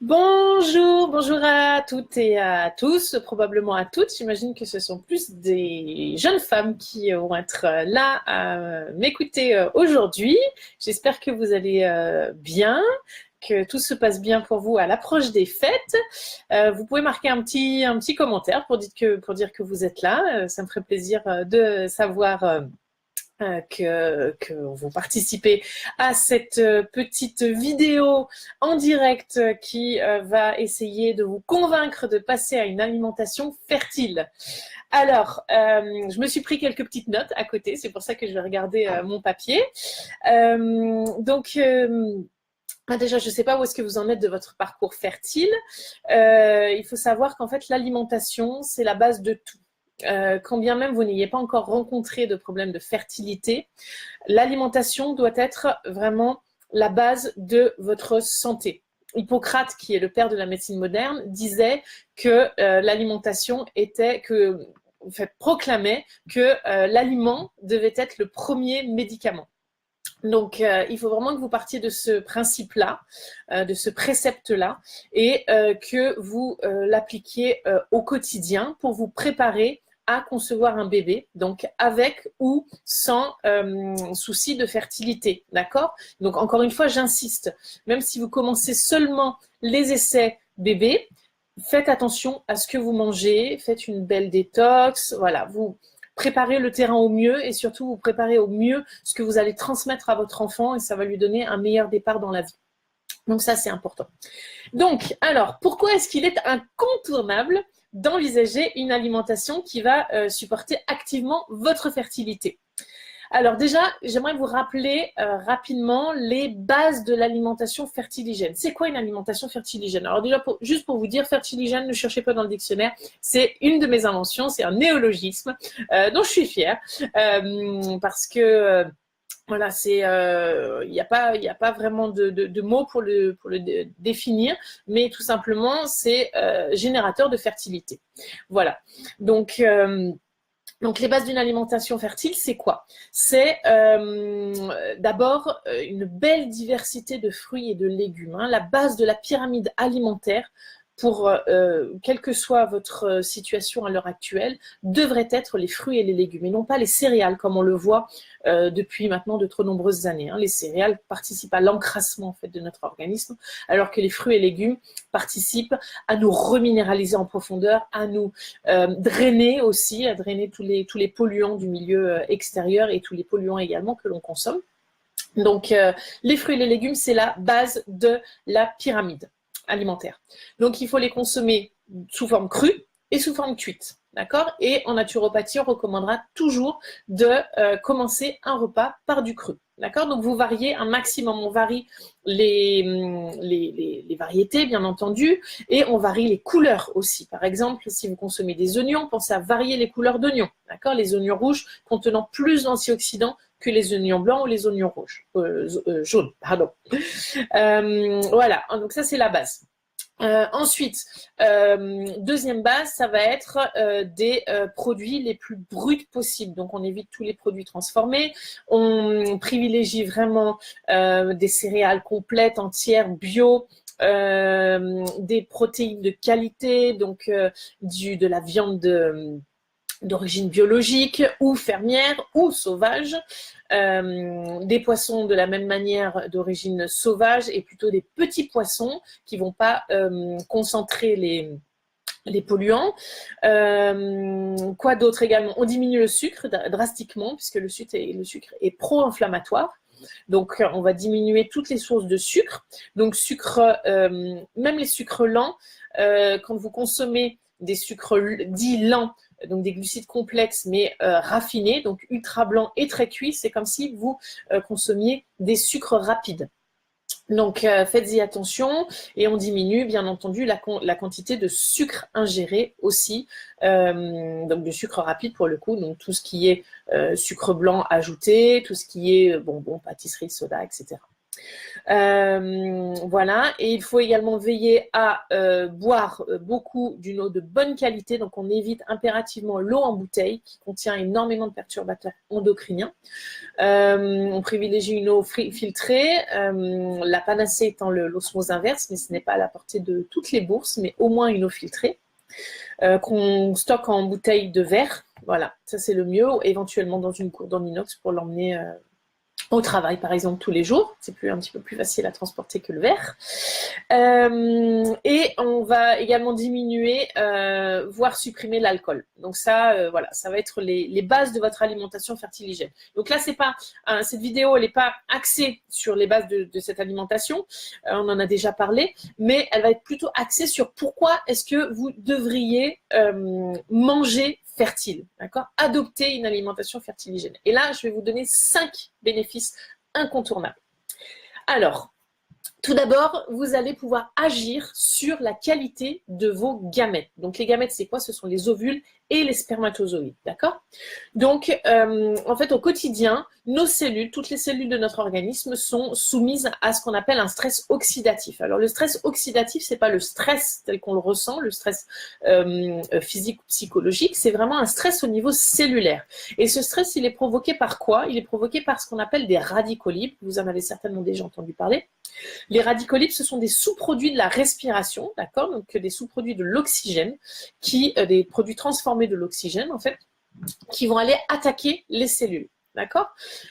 Bonjour, bonjour à toutes et à tous, probablement à toutes. J'imagine que ce sont plus des jeunes femmes qui vont être là à m'écouter aujourd'hui. J'espère que vous allez bien, que tout se passe bien pour vous à l'approche des fêtes. Vous pouvez marquer un petit commentaire pour dire que vous êtes là. Ça me ferait plaisir de savoir que vous participez à cette petite vidéo en direct qui va essayer de vous convaincre de passer à une alimentation fertile. Alors, je me suis pris quelques petites notes à côté, c'est pour ça que je vais regarder mon papier. Déjà, je ne sais pas où est-ce que vous en êtes de votre parcours fertile. Il faut savoir qu'en fait, l'alimentation, c'est la base de tout. Quand bien même vous n'ayez pas encore rencontré de problème de fertilité, l'alimentation doit être vraiment la base de votre santé. Hippocrate, qui est le père de la médecine moderne, disait que l'alimentation proclamait que l'aliment devait être le premier médicament. Donc, il faut vraiment que vous partiez de ce principe-là, de ce précepte-là, et que vous l'appliquiez au quotidien pour vous préparer à concevoir un bébé, donc avec ou sans souci de fertilité, d'accord? Donc, encore une fois, j'insiste, même si vous commencez seulement les essais bébés, faites attention à ce que vous mangez, faites une belle détox, voilà, vous préparez le terrain au mieux et surtout vous préparez au mieux ce que vous allez transmettre à votre enfant et ça va lui donner un meilleur départ dans la vie. Donc ça, c'est important. Donc, alors, pourquoi est-ce qu'il est incontournable d'envisager une alimentation qui va supporter activement votre fertilité? Alors déjà, j'aimerais vous rappeler rapidement les bases de l'alimentation fertiligène. C'est quoi une alimentation fertiligène? Alors déjà, juste pour vous dire, fertiligène, ne cherchez pas dans le dictionnaire, c'est une de mes inventions, c'est un néologisme dont je suis fière parce que voilà, il n'y a pas vraiment de mots pour le définir, mais tout simplement, c'est générateur de fertilité. Voilà. Donc, les bases d'une alimentation fertile, c'est quoi? C'est d'abord une belle diversité de fruits et de légumes. Hein. La base de la pyramide alimentaire, pour quelle que soit votre situation à l'heure actuelle, devrait être les fruits et les légumes, et non pas les céréales, comme on le voit depuis maintenant de trop nombreuses années. Hein. Les céréales participent à l'encrassement en fait, de notre organisme, alors que les fruits et légumes participent à nous reminéraliser en profondeur, à nous drainer aussi, à drainer tous les polluants du milieu extérieur et tous les polluants également que l'on consomme. Donc, les fruits et les légumes, c'est la base de la pyramide alimentaire. Donc, il faut les consommer sous forme crue et sous forme cuite. D'accord? Et en naturopathie, on recommandera toujours de commencer un repas par du cru. D'accord? Donc, vous variez un maximum. On varie les variétés, bien entendu, et on varie les couleurs aussi. Par exemple, si vous consommez des oignons, pensez à varier les couleurs d'oignons. D'accord? Les oignons rouges contenant plus d'antioxydants que les oignons blancs ou les oignons jaunes. Pardon. Voilà, donc ça c'est la base. Ensuite, deuxième base, ça va être des produits les plus bruts possibles. Donc, on évite tous les produits transformés. On privilégie vraiment des céréales complètes, entières, bio. Des protéines de qualité, donc de la viande d'origine biologique ou fermière ou sauvage, des poissons de la même manière d'origine sauvage et plutôt des petits poissons qui vont pas concentrer les polluants. Quoi d'autre également? On diminue le sucre drastiquement puisque le sucre est pro-inflammatoire. Donc, on va diminuer toutes les sources de sucre. Donc, même les sucres lents, quand vous consommez des sucres dits lents, donc des glucides complexes mais raffinés, donc ultra blancs et très cuits, c'est comme si vous consommiez des sucres rapides. Donc, faites-y attention et on diminue bien entendu la quantité de sucre ingéré aussi, donc de sucre rapide pour le coup, donc tout ce qui est sucre blanc ajouté, tout ce qui est bonbons, pâtisseries, soda, etc. Voilà, et il faut également veiller à boire beaucoup d'une eau de bonne qualité. Donc, on évite impérativement l'eau en bouteille qui contient énormément de perturbateurs endocriniens. On privilégie une eau filtrée, la panacée étant l'osmose inverse, mais ce n'est pas à la portée de toutes les bourses, mais au moins une eau filtrée. Qu'on stocke en bouteille de verre. Voilà, ça c'est le mieux, éventuellement dans une gourde en inox pour l'emmener au travail, par exemple, tous les jours. C'est un petit peu plus facile à transporter que le verre. Et on va également diminuer, voire supprimer l'alcool. Donc ça, voilà, ça va être les bases de votre alimentation fertiligène. Donc là, c'est pas cette vidéo, elle n'est pas axée sur les bases de cette alimentation. On en a déjà parlé, mais elle va être plutôt axée sur pourquoi est-ce que vous devriez manger fertile, d'accord? Adopter une alimentation fertiligène. Et là, je vais vous donner 5 bénéfices incontournables. Alors, tout d'abord, vous allez pouvoir agir sur la qualité de vos gamètes. Donc, les gamètes, c'est quoi? Ce sont les ovules et les spermatozoïdes, d'accord? Donc, en fait, au quotidien, nos cellules, toutes les cellules de notre organisme sont soumises à ce qu'on appelle un stress oxydatif. Alors, le stress oxydatif, c'est pas le stress tel qu'on le ressent, le stress physique ou psychologique, c'est vraiment un stress au niveau cellulaire. Et ce stress, il est provoqué par quoi? Il est provoqué par ce qu'on appelle des radicaux libres. Vous en avez certainement déjà entendu parler. Les radicaux libres, ce sont des sous-produits de la respiration, d'accord? Donc, des sous-produits de l'oxygène, des produits transformés de l'oxygène, en fait, qui vont aller attaquer les cellules. D'accord?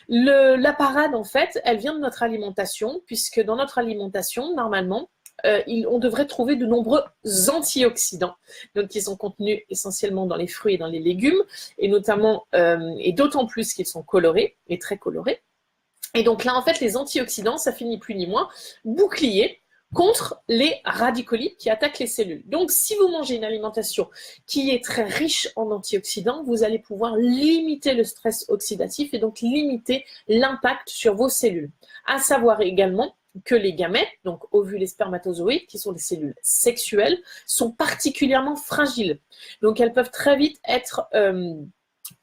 La parade, en fait, elle vient de notre alimentation, puisque dans notre alimentation, normalement, on devrait trouver de nombreux antioxydants, donc qui sont contenus essentiellement dans les fruits et dans les légumes, et notamment, et d'autant plus qu'ils sont colorés, et très colorés. Et donc là, en fait, les antioxydants, ça finit plus ni moins bouclier contre les radicaux libres qui attaquent les cellules. Donc, si vous mangez une alimentation qui est très riche en antioxydants, vous allez pouvoir limiter le stress oxydatif et donc limiter l'impact sur vos cellules. À savoir également que les gamètes, donc ovules et spermatozoïdes, qui sont des cellules sexuelles, sont particulièrement fragiles. Donc, elles peuvent très vite être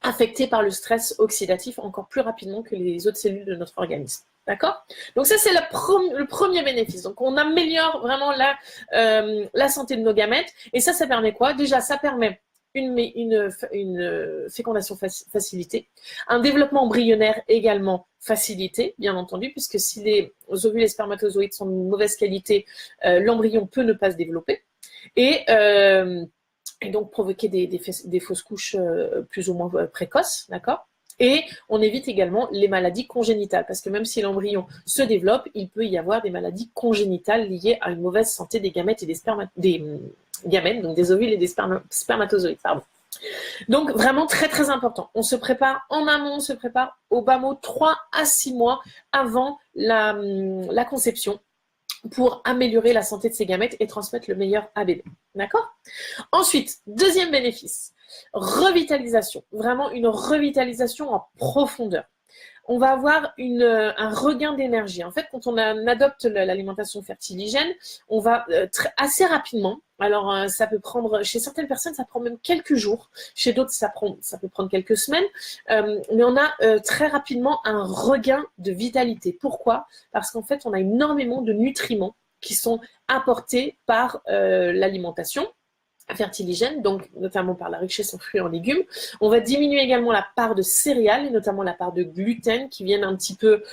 affectées par le stress oxydatif encore plus rapidement que les autres cellules de notre organisme. D'accord? Donc ça, c'est le premier bénéfice. Donc on améliore vraiment la santé de nos gamètes. Et ça permet quoi? Déjà, ça permet une fécondation facilitée, un développement embryonnaire également facilité, bien entendu, puisque si les ovules et spermatozoïdes sont de mauvaise qualité, l'embryon peut ne pas se développer. Et donc provoquer des fausses couches plus ou moins précoces, d'accord? Et on évite également les maladies congénitales, parce que même si l'embryon se développe, il peut y avoir des maladies congénitales liées à une mauvaise santé des gamètes et des gamètes, donc des ovules et des spermatozoïdes, pardon. Donc vraiment très très important. On se prépare en amont, on se prépare au bas mot 3 à 6 mois avant la conception, pour améliorer la santé de ces gamètes et transmettre le meilleur à bébé. D'accord? Ensuite, deuxième bénéfice, revitalisation. Vraiment une revitalisation en profondeur. On va avoir un regain d'énergie. En fait, quand on adopte l'alimentation fertiligène, on va assez rapidement, alors ça peut prendre, chez certaines personnes, ça prend même quelques jours, chez d'autres, ça peut prendre quelques semaines, mais on a très rapidement un regain de vitalité. Pourquoi? Parce qu'en fait, on a énormément de nutriments qui sont apportés par l'alimentation fertiligène, donc notamment par la richesse en fruits et en légumes. On va diminuer également la part de céréales, et notamment la part de gluten, qui viennent un petit peu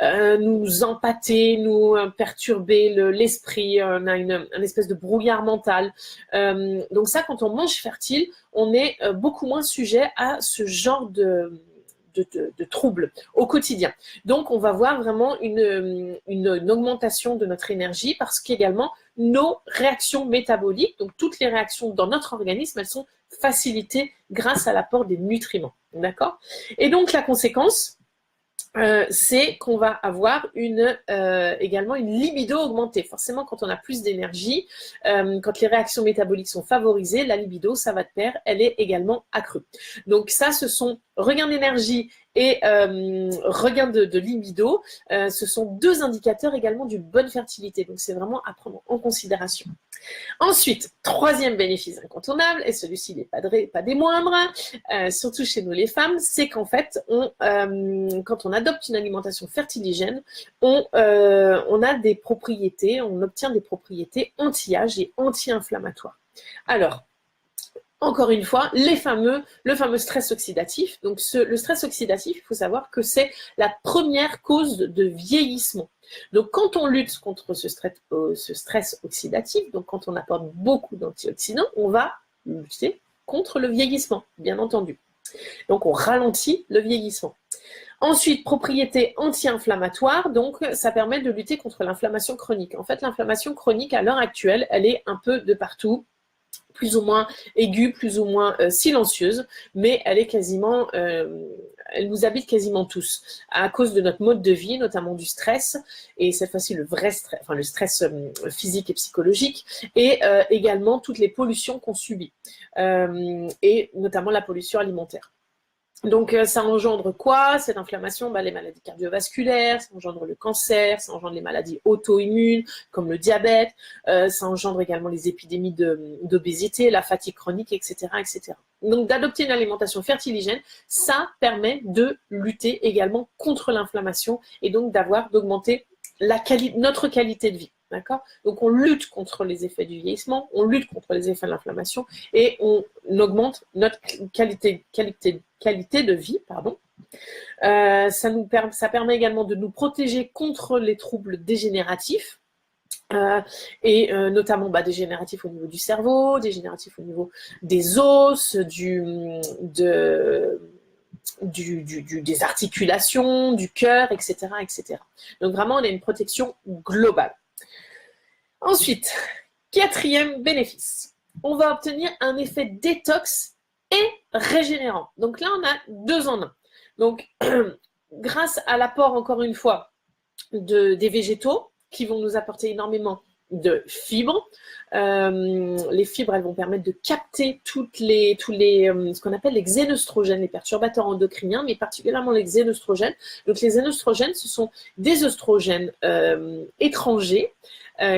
nous empâter, nous perturber l'esprit. On a une espèce de brouillard mental. Donc ça, quand on mange fertile, on est beaucoup moins sujet à ce genre de troubles au quotidien. Donc, on va voir vraiment une augmentation de notre énergie, parce qu'également, nos réactions métaboliques, donc toutes les réactions dans notre organisme, elles sont facilitées grâce à l'apport des nutriments. D'accord? Et donc, la conséquence, c'est qu'on va avoir également une libido augmentée. Forcément, quand on a plus d'énergie, quand les réactions métaboliques sont favorisées, la libido, ça va de pair, elle est également accrue. Donc ça, ce sont regain d'énergie et regain de libido. Ce sont deux indicateurs également d'une bonne fertilité. Donc c'est vraiment à prendre en considération. Ensuite, troisième bénéfice incontournable, et celui-ci n'est pas des moindres, surtout chez nous les femmes, c'est qu'en fait, quand on a adopte une alimentation fertiligène, on a des propriétés, on obtient des propriétés anti-âge et anti-inflammatoires. Alors, encore une fois, le fameux stress oxydatif. Donc, le stress oxydatif, il faut savoir que c'est la première cause de vieillissement. Donc, quand on lutte contre ce stress oxydatif, donc quand on apporte beaucoup d'antioxydants, on va lutter contre le vieillissement, bien entendu. Donc, on ralentit le vieillissement. Ensuite, propriété anti-inflammatoire, donc ça permet de lutter contre l'inflammation chronique. En fait, l'inflammation chronique, à l'heure actuelle, elle est un peu de partout, plus ou moins aiguë, plus ou moins silencieuse, mais elle est quasiment, elle nous habite quasiment tous, à cause de notre mode de vie, notamment du stress, et cette fois-ci le vrai stress, enfin le stress physique et psychologique, et également toutes les pollutions qu'on subit, et notamment la pollution alimentaire. Donc, ça engendre quoi? Cette inflammation, les maladies cardiovasculaires, ça engendre le cancer, ça engendre les maladies auto-immunes, comme le diabète, ça engendre également les épidémies d'obésité, la fatigue chronique, etc., etc. Donc, d'adopter une alimentation fertiligène, ça permet de lutter également contre l'inflammation et donc d'augmenter notre qualité de vie. D'accord? Donc, on lutte contre les effets du vieillissement, on lutte contre les effets de l'inflammation et on augmente notre qualité de vie. Pardon. Ça permet également de nous protéger contre les troubles dégénératifs. Et notamment dégénératifs au niveau du cerveau, dégénératifs au niveau des os, des articulations, du cœur, etc., etc. Donc vraiment, on a une protection globale. Ensuite, quatrième bénéfice, on va obtenir un effet détox et régénérant. Donc là, on a 2 en 1. Donc, grâce à l'apport, encore une fois, des végétaux qui vont nous apporter énormément de fibres. Les fibres, elles vont permettre de capter ce qu'on appelle les xénoestrogènes, les perturbateurs endocriniens, mais particulièrement les xénoestrogènes. Donc, les xénoestrogènes, ce sont des oestrogènes étrangers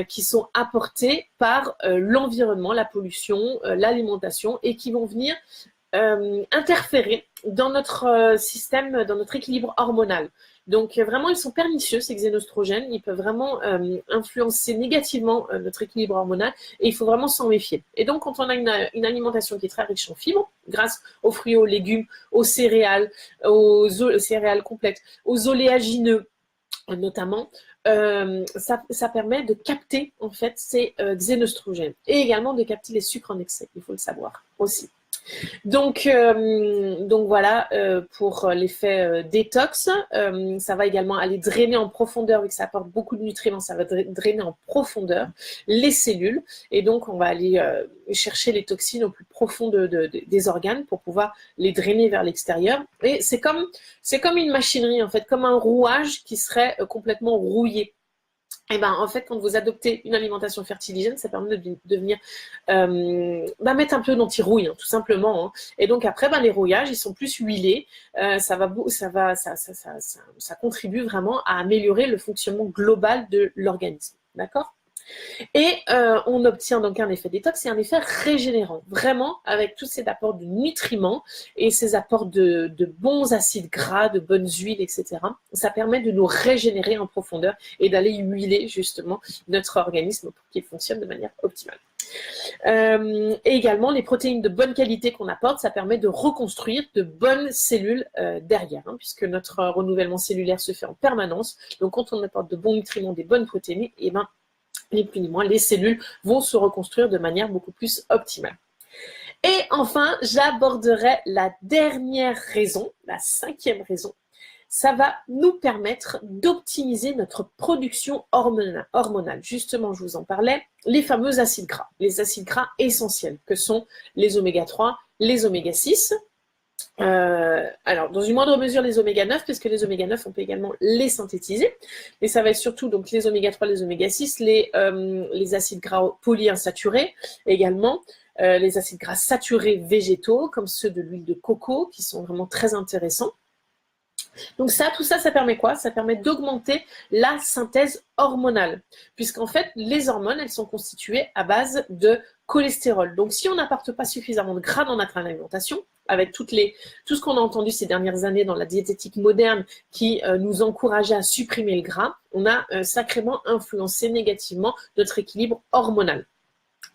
qui sont apportés par l'environnement, la pollution, l'alimentation et qui vont venir interférer dans notre système, dans notre équilibre hormonal. Donc vraiment, ils sont pernicieux, ces xénoestrogènes. Ils peuvent vraiment influencer négativement notre équilibre hormonal et il faut vraiment s'en méfier. Et donc, quand on a une alimentation qui est très riche en fibres, grâce aux fruits, aux légumes, aux céréales complètes, aux oléagineux notamment, ça permet de capter en fait ces xénoestrogènes et également de capter les sucres en excès, il faut le savoir aussi. Donc voilà pour l'effet détox. Ça va également aller drainer en profondeur, vu que ça apporte beaucoup de nutriments, ça va drainer en profondeur les cellules. Et donc, on va aller chercher les toxines au plus profond des organes pour pouvoir les drainer vers l'extérieur. Et c'est comme une machinerie, en fait, comme un rouage qui serait complètement rouillé. Et en fait, quand vous adoptez une alimentation fertiligène, ça permet de venir mettre un peu d'anti-rouille, tout simplement. Et donc après, les rouillages, ils sont plus huilés. Ça contribue vraiment à améliorer le fonctionnement global de l'organisme. D'accord ? Et on obtient donc un effet détox et un effet régénérant, vraiment avec tous ces apports de nutriments et ces apports de bons acides gras, de bonnes huiles, etc. Ça permet de nous régénérer en profondeur et d'aller huiler justement notre organisme pour qu'il fonctionne de manière optimale. Et également, les protéines de bonne qualité qu'on apporte, ça permet de reconstruire de bonnes cellules derrière, puisque notre renouvellement cellulaire se fait en permanence. Donc, quand on apporte de bons nutriments, des bonnes protéines, ni plus ni moins, les cellules vont se reconstruire de manière beaucoup plus optimale. Et enfin, j'aborderai la dernière raison, la 5e raison. Ça va nous permettre d'optimiser notre production hormonale. Justement, je vous en parlais, les fameux acides gras, les acides gras essentiels, que sont les oméga 3, les oméga 6, alors, dans une moindre mesure, les oméga 9, puisque les oméga 9, on peut également les synthétiser. Mais ça va être surtout donc, les oméga 3, les oméga 6, les acides gras polyinsaturés également, les acides gras saturés végétaux, comme ceux de l'huile de coco, qui sont vraiment très intéressants. Donc tout ça, ça permet quoi? Ça permet d'augmenter la synthèse hormonale, puisqu'en fait, les hormones, elles sont constituées à base de cholestérol. Donc, si on n'apporte pas suffisamment de gras dans notre alimentation, avec tout ce qu'on a entendu ces dernières années dans la diététique moderne qui nous encourageait à supprimer le gras, on a sacrément influencé négativement notre équilibre hormonal.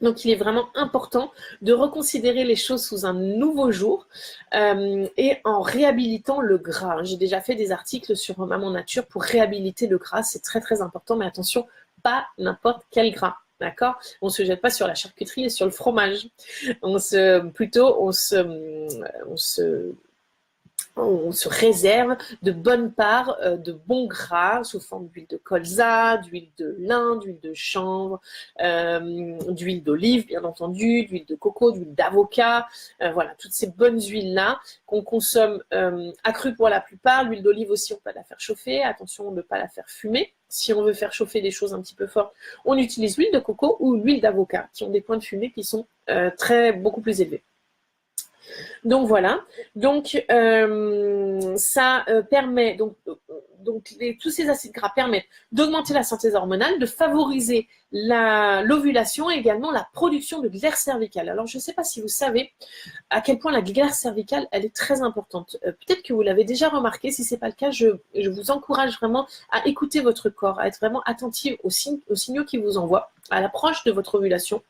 Donc, il est vraiment important de reconsidérer les choses sous un nouveau jour et en réhabilitant le gras. J'ai déjà fait des articles sur Maman Nature pour réhabiliter le gras. C'est très, très important, mais attention, pas n'importe quel gras. D'accord? On ne se jette pas sur la charcuterie et sur le fromage. On se réserve de bonnes parts de bons gras sous forme d'huile de colza, d'huile de lin, d'huile de chanvre, d'huile d'olive, bien entendu, d'huile de coco, d'huile d'avocat. Voilà, toutes ces bonnes huiles-là qu'on consomme à cru pour la plupart. L'huile d'olive aussi, on peut la faire chauffer. Attention de ne pas la faire fumer. Si on veut faire chauffer des choses un petit peu fortes, on utilise l'huile de coco ou l'huile d'avocat qui ont des points de fumée qui sont beaucoup plus élevés. Donc voilà, donc ça permet, tous ces acides gras permettent d'augmenter la synthèse hormonale, de favoriser l'ovulation et également la production de glaire cervicale. Alors je ne sais pas si vous savez à quel point la glaire cervicale, elle est très importante. Peut-être que vous l'avez déjà remarqué, si ce n'est pas le cas, je vous encourage vraiment à écouter votre corps, à être vraiment attentif aux signaux qu'il vous envoie à l'approche de votre ovulation.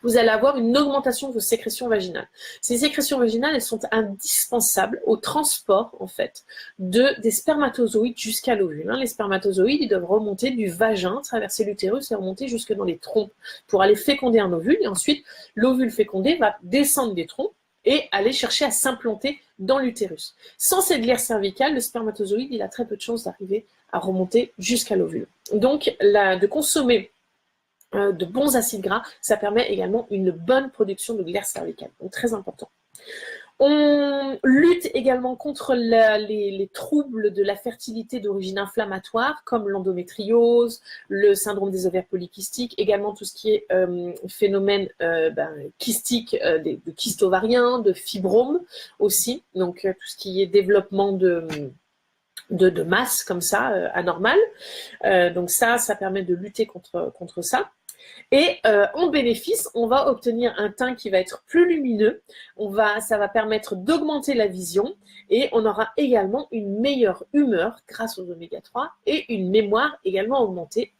Vous allez avoir une augmentation de vos sécrétions vaginales. Ces sécrétions vaginales, elles sont indispensables au transport, en fait, des spermatozoïdes jusqu'à l'ovule. Les spermatozoïdes, ils doivent remonter du vagin, traverser l'utérus et remonter jusque dans les trompes pour aller féconder un ovule. Et ensuite, l'ovule fécondé va descendre des trompes et aller chercher à s'implanter dans l'utérus. Sans cette glaire cervicale, le spermatozoïde, il a très peu de chances d'arriver à remonter jusqu'à l'ovule. Donc, de consommer de bons acides gras, ça permet également une bonne production de glaire cervicale. Donc, très important. On lutte également contre les troubles de la fertilité d'origine inflammatoire, comme l'endométriose, le syndrome des ovaires polykystiques, également tout ce qui est phénomène kystique, de kyste ovarien, de fibrome aussi, donc tout ce qui est développement de masse comme ça, anormale. Donc ça permet de lutter contre ça. Et en bénéfice, on va obtenir un teint qui va être plus lumineux. Ça va permettre d'augmenter la vision et on aura également une meilleure humeur grâce aux oméga 3 et une mémoire également augmentée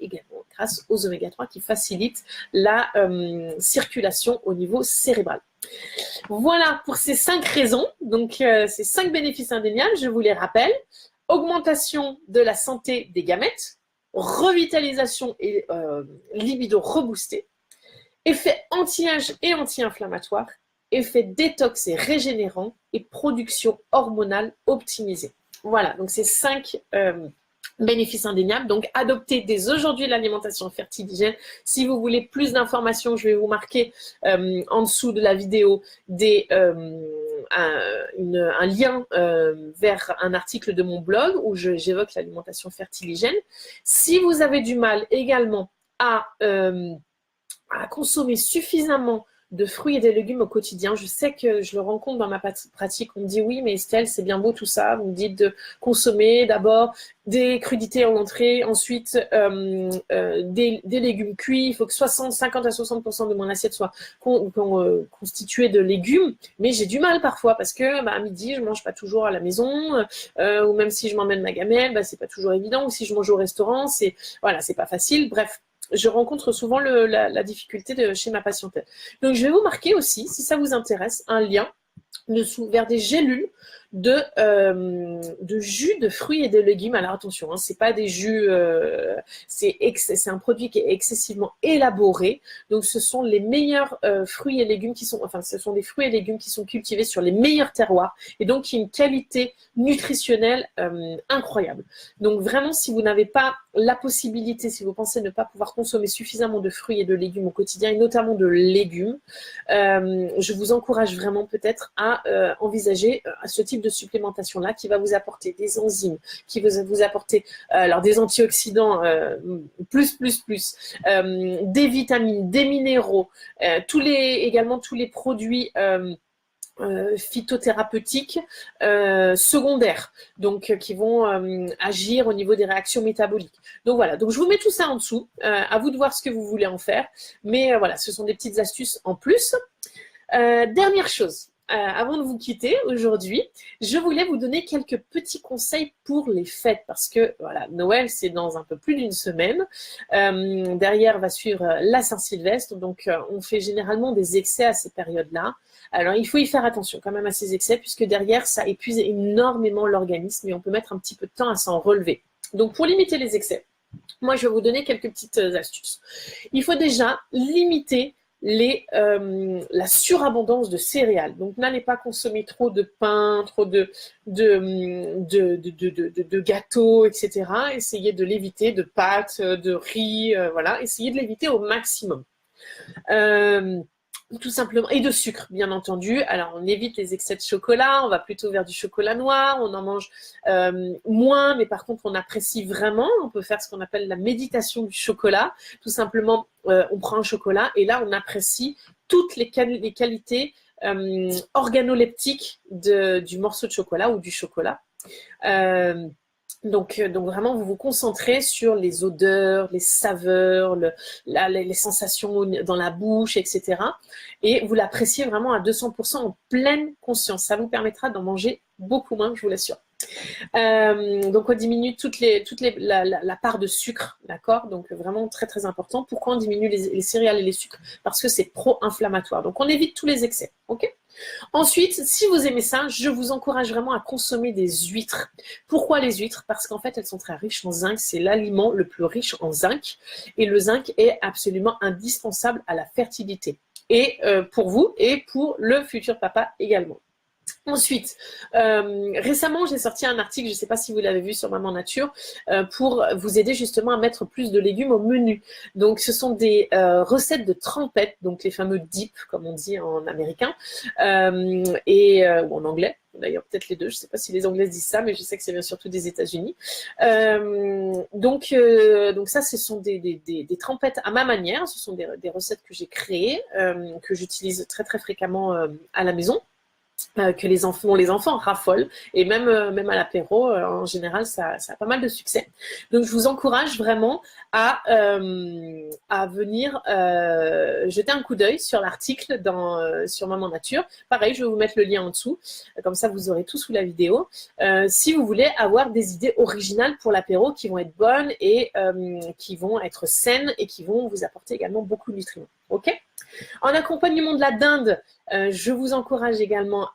grâce aux oméga 3 qui facilitent la circulation au niveau cérébral. Voilà pour ces 5 raisons. Donc, ces 5 bénéfices indéniables, je vous les rappelle. Augmentation de la santé des gamètes, revitalisation et libido reboosté, effet anti-âge et anti-inflammatoire, effet détox et régénérant et production hormonale optimisée. Voilà, donc c'est 5 bénéfices indéniables. Donc, adoptez dès aujourd'hui l'alimentation fertiligène. Si vous voulez plus d'informations, je vais vous marquer en dessous de la vidéo un lien vers un article de mon blog où j'évoque l'alimentation fertiligène. Si vous avez du mal également à consommer suffisamment de fruits et de légumes au quotidien. Je sais que je le rencontre dans ma pratique. On me dit oui, mais Estelle, c'est bien beau tout ça. Vous me dites de consommer d'abord des crudités en entrée, ensuite des légumes cuits. Il faut que 50 à 60% de mon assiette soit constituée de légumes. Mais j'ai du mal parfois parce que à midi, je mange pas toujours à la maison, ou même si je m'emmène ma gamelle, c'est pas toujours évident. Ou si je mange au restaurant, c'est pas facile. Bref. Je rencontre souvent la difficulté chez ma patiente. Donc, je vais vous marquer aussi, si ça vous intéresse, un lien dessous vers des gélules de jus de fruits et de légumes. Alors attention, c'est pas des jus, c'est un produit qui est excessivement élaboré. Donc ce sont les meilleurs fruits et légumes ce sont des fruits et légumes qui sont cultivés sur les meilleurs terroirs et donc qui ont une qualité nutritionnelle incroyable. Donc vraiment, si vous n'avez pas la possibilité, si vous pensez ne pas pouvoir consommer suffisamment de fruits et de légumes au quotidien et notamment de légumes, je vous encourage vraiment peut-être à envisager ce type de supplémentation-là qui va vous apporter des enzymes, qui va vous apporter des antioxydants plus, des vitamines, des minéraux, également tous les produits phytothérapeutiques secondaires, donc qui vont agir au niveau des réactions métaboliques. Donc voilà, donc je vous mets tout ça en dessous, à vous de voir ce que vous voulez en faire, mais voilà, ce sont des petites astuces en plus. Dernière chose, avant de vous quitter aujourd'hui, je voulais vous donner quelques petits conseils pour les fêtes parce que voilà, Noël, c'est dans un peu plus d'une semaine. Derrière va suivre la Saint-Sylvestre, donc on fait généralement des excès à ces périodes-là. Alors, il faut y faire attention quand même à ces excès puisque derrière, ça épuise énormément l'organisme et on peut mettre un petit peu de temps à s'en relever. Donc, pour limiter les excès, moi, je vais vous donner quelques petites astuces. Il faut déjà limiter la surabondance de céréales. Donc, n'allez pas consommer trop de pain, trop de gâteaux, etc. Essayez de l'éviter, de pâtes, de riz, voilà. Essayez de l'éviter au maximum. Tout simplement, et de sucre, bien entendu. Alors, on évite les excès de chocolat, on va plutôt vers du chocolat noir, on en mange moins, mais par contre, on apprécie vraiment. On peut faire ce qu'on appelle la méditation du chocolat. Tout simplement, on prend un chocolat et là, on apprécie toutes les qualités organoleptiques du morceau de chocolat ou du chocolat. Donc vraiment, vous vous concentrez sur les odeurs, les saveurs, les sensations dans la bouche, etc. Et vous l'appréciez vraiment à 200% en pleine conscience. Ça vous permettra d'en manger beaucoup moins, je vous l'assure. Donc on diminue la part de sucre, d'accord? Donc vraiment très très important. Pourquoi on diminue les céréales et les sucres? Parce que c'est pro-inflammatoire. Donc on évite tous les excès, ok? Ensuite, si vous aimez ça, je vous encourage vraiment à consommer des huîtres. Pourquoi les huîtres? Parce qu'en fait, elles sont très riches en zinc. C'est l'aliment le plus riche en zinc. Et le zinc est absolument indispensable à la fertilité. Et pour vous et pour le futur papa également. Ensuite, récemment, j'ai sorti un article, je ne sais pas si vous l'avez vu sur Maman Nature, pour vous aider justement à mettre plus de légumes au menu. Donc, ce sont des recettes de trempettes, donc les fameux dip, comme on dit en américain, ou en anglais. D'ailleurs, peut-être les deux. Je ne sais pas si les Anglais disent ça, mais je sais que c'est bien surtout des États-Unis. Donc ça, ce sont des trempettes à ma manière. Ce sont des recettes que j'ai créées, que j'utilise très très fréquemment à la maison. Que les enfants raffolent et même à l'apéro en général ça a pas mal de succès. Donc je vous encourage vraiment à venir jeter un coup d'œil sur l'article sur Maman Nature. Pareil, je vais vous mettre le lien en dessous, comme ça vous aurez tout sous la vidéo. Si vous voulez avoir des idées originales pour l'apéro qui vont être bonnes et qui vont être saines et qui vont vous apporter également beaucoup de nutriments. Ok ? En accompagnement de la dinde, je vous encourage également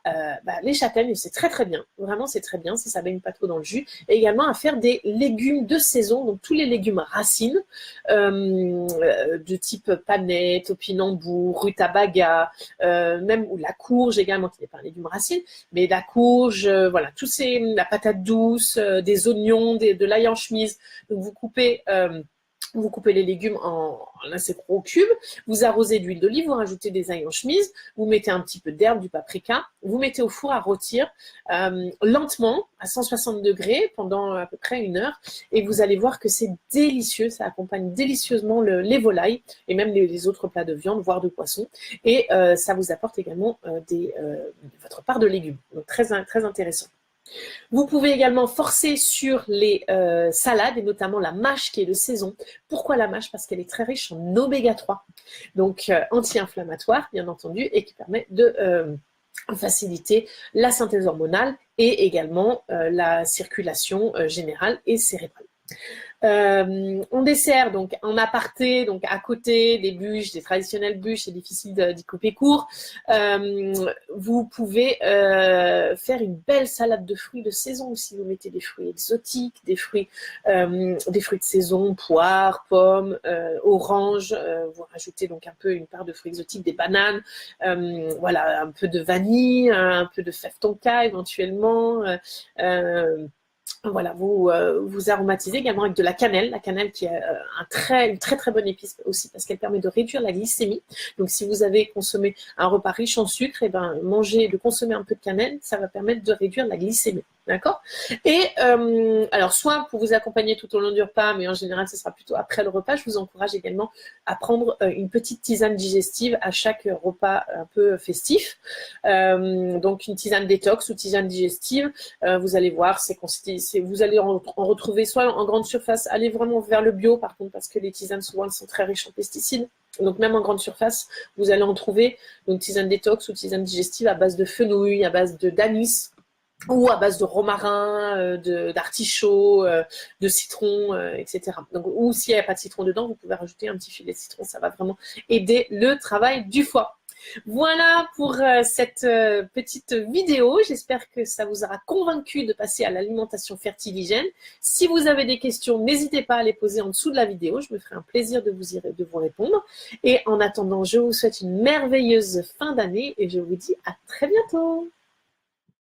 les châtaignes, c'est très très bien, vraiment c'est très bien si ça baigne pas trop dans le jus, et également à faire des légumes de saison, donc tous les légumes racines, de type panais, topinambour, rutabaga, même ou la courge également, qui n'est pas un légume racine, mais la courge, voilà, la patate douce, des oignons, de l'ail en chemise, donc vous coupez les légumes en assez gros cubes, vous arrosez d'huile d'olive, vous rajoutez des ail en chemise, vous mettez un petit peu d'herbe, du paprika, vous mettez au four à rôtir lentement à 160 degrés pendant à peu près 1 heure et vous allez voir que c'est délicieux, ça accompagne délicieusement les volailles et même les autres plats de viande, voire de poisson et ça vous apporte également votre part de légumes, donc très, très intéressant. Vous pouvez également forcer sur les salades et notamment la mâche qui est de saison. Pourquoi la mâche? Parce qu'elle est très riche en oméga 3, donc anti-inflammatoire bien entendu et qui permet de faciliter la synthèse hormonale et également la circulation générale et cérébrale. En dessert, donc en aparté, donc à côté des bûches, des traditionnelles bûches, c'est difficile d'y couper court. Vous pouvez faire une belle salade de fruits de saison aussi. Vous mettez des fruits exotiques, des fruits de saison, poires, pommes, oranges. Vous rajoutez donc une part de fruits exotiques, des bananes, voilà, un peu de vanille, un peu de fève tonka éventuellement. Voilà, vous aromatisez également avec de la cannelle qui est une très très bonne épice aussi parce qu'elle permet de réduire la glycémie. Donc si vous avez consommé un repas riche en sucre, et de consommer un peu de cannelle, ça va permettre de réduire la glycémie. D'accord? Et alors, soit pour vous accompagner tout au long du repas, mais en général, ce sera plutôt après le repas, je vous encourage également à prendre une petite tisane digestive à chaque repas un peu festif. Donc, une tisane détox ou tisane digestive, vous allez voir, vous allez en retrouver soit en grande surface, allez vraiment vers le bio, par contre, parce que les tisanes, souvent, elles sont très riches en pesticides. Donc même en grande surface, vous allez en trouver donc tisane détox ou tisane digestive à base de fenouil, à base d'anis ou à base de romarin, d'artichaut, de citron, etc. Donc, ou s'il n'y a pas de citron dedans, vous pouvez rajouter un petit filet de citron, ça va vraiment aider le travail du foie. Voilà pour cette petite vidéo. J'espère que ça vous aura convaincu de passer à l'alimentation fertiligène. Si vous avez des questions, n'hésitez pas à les poser en dessous de la vidéo. Je me ferai un plaisir de vous répondre. Et en attendant, je vous souhaite une merveilleuse fin d'année et je vous dis à très bientôt.